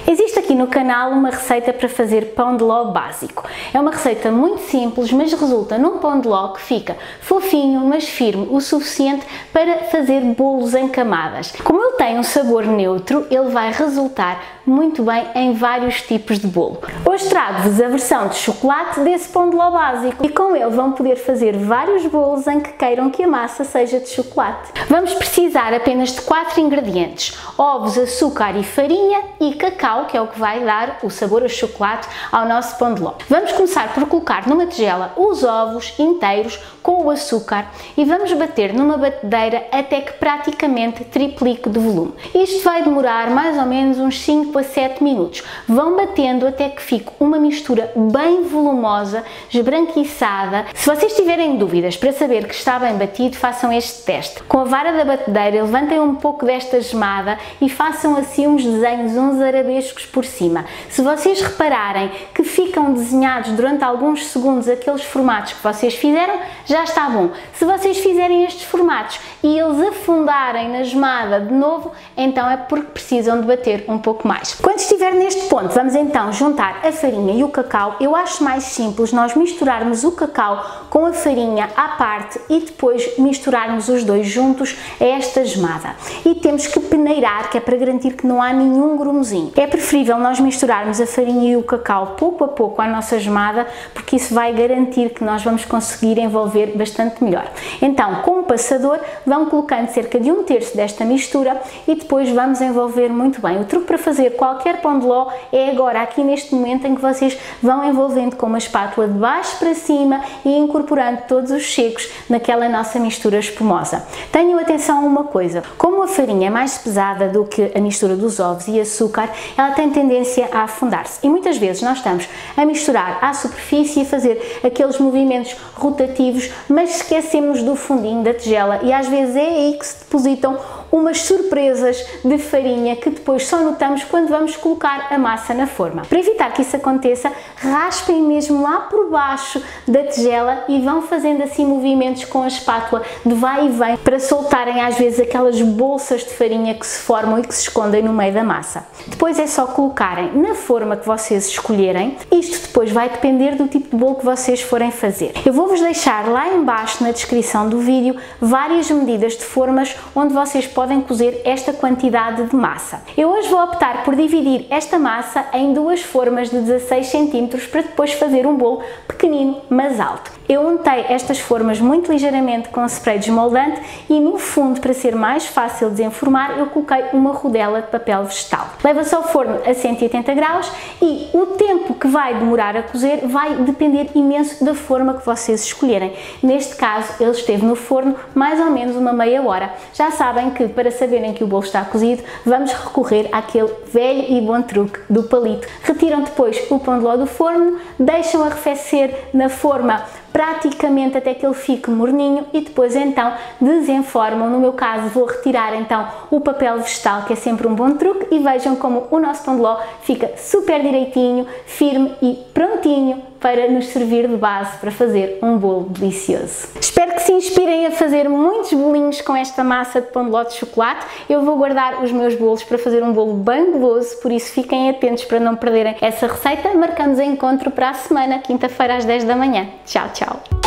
Existe aqui no canal uma receita para fazer pão de ló básico. É uma receita muito simples, mas resulta num pão de ló que fica fofinho, mas firme o suficiente para fazer bolos em camadas. Como ele tem um sabor neutro, ele vai resultar muito bem em vários tipos de bolo. Hoje trago-vos a versão de chocolate desse pão de ló básico e com ele vão poder fazer vários bolos em que queiram que a massa seja de chocolate. Vamos precisar apenas de 4 ingredientes: ovos, açúcar e farinha e cacau, que é o que vai dar o sabor a chocolate ao nosso pão de ló. Vamos começar por colocar numa tigela os ovos inteiros com o açúcar e vamos bater numa batedeira até que praticamente triplique de volume. Isto vai demorar mais ou menos uns 5 a 7 minutos. Vão batendo até que fique uma mistura bem volumosa, esbranquiçada. Se vocês tiverem dúvidas para saber que está bem batido, façam este teste. Com a vara da batedeira, levantem um pouco desta gemada e façam assim uns desenhos, uns arabescos por cima. Se vocês repararem que ficam desenhados durante alguns segundos aqueles formatos que vocês fizeram, já está bom. Se vocês fizerem estes formatos e eles afundarem na gemada de novo, então é porque precisam de bater um pouco mais. Quando estiver neste ponto, vamos então juntar a farinha e o cacau. Eu acho mais simples nós misturarmos o cacau com a farinha à parte e depois misturarmos os dois juntos a esta gemada. E temos que peneirar, que é para garantir que não há nenhum grumozinho. É preferível nós misturarmos a farinha e o cacau pouco a pouco à nossa gemada, porque isso vai garantir que nós vamos conseguir envolver bastante melhor. Então, com o passador, vão colocando cerca de 1/3 desta mistura e depois vamos envolver muito bem. O truque para fazer qualquer pão de ló é agora, aqui neste momento em que vocês vão envolvendo com uma espátula de baixo para cima e incorporando todos os secos naquela nossa mistura espumosa. Tenham atenção a uma coisa: como a farinha é mais pesada do que a mistura dos ovos e açúcar, ela tem tendência a afundar-se e muitas vezes nós estamos a misturar à superfície e a fazer aqueles movimentos rotativos, mas esquecemos do fundinho da tigela e às vezes é aí que se depositam umas surpresas de farinha que depois só notamos quando vamos colocar a massa na forma. Para evitar que isso aconteça, raspem mesmo lá por baixo da tigela e vão fazendo assim movimentos com a espátula de vai e vem para soltarem às vezes aquelas bolsas de farinha que se formam e que se escondem no meio da massa. Depois é só colocarem na forma que vocês escolherem. Isto depois vai depender do tipo de bolo que vocês forem fazer. Eu vou-vos deixar lá em baixo na descrição do vídeo várias medidas de formas onde vocês podem cozer esta quantidade de massa. Eu hoje vou optar por dividir esta massa em duas formas de 16 cm para depois fazer um bolo pequenino, mas alto. Eu untei estas formas muito ligeiramente com spray desmoldante e no fundo, para ser mais fácil de desenformar, eu coloquei uma rodela de papel vegetal. Leva-se ao forno a 180 graus e o tempo que vai demorar a cozer vai depender imenso da forma que vocês escolherem. Neste caso, ele esteve no forno mais ou menos uma meia hora. Já sabem que para saberem que o bolo está cozido, vamos recorrer àquele velho e bom truque do palito. Retiram depois o pão de ló do forno, deixam arrefecer na forma praticamente até que ele fique morninho e depois então desenformam. No meu caso vou retirar então o papel vegetal, que é sempre um bom truque, e vejam como o nosso pão de ló fica super direitinho, firme e prontinho para nos servir de base para fazer um bolo delicioso. Espero que se inspirem a fazer muitos bolinhos com esta massa de pão de ló de chocolate. Eu vou guardar os meus bolos para fazer um bolo bem goloso, por isso fiquem atentos para não perderem essa receita. Marcamos encontro para a semana, quinta-feira às 10 da manhã. Tchau, tchau!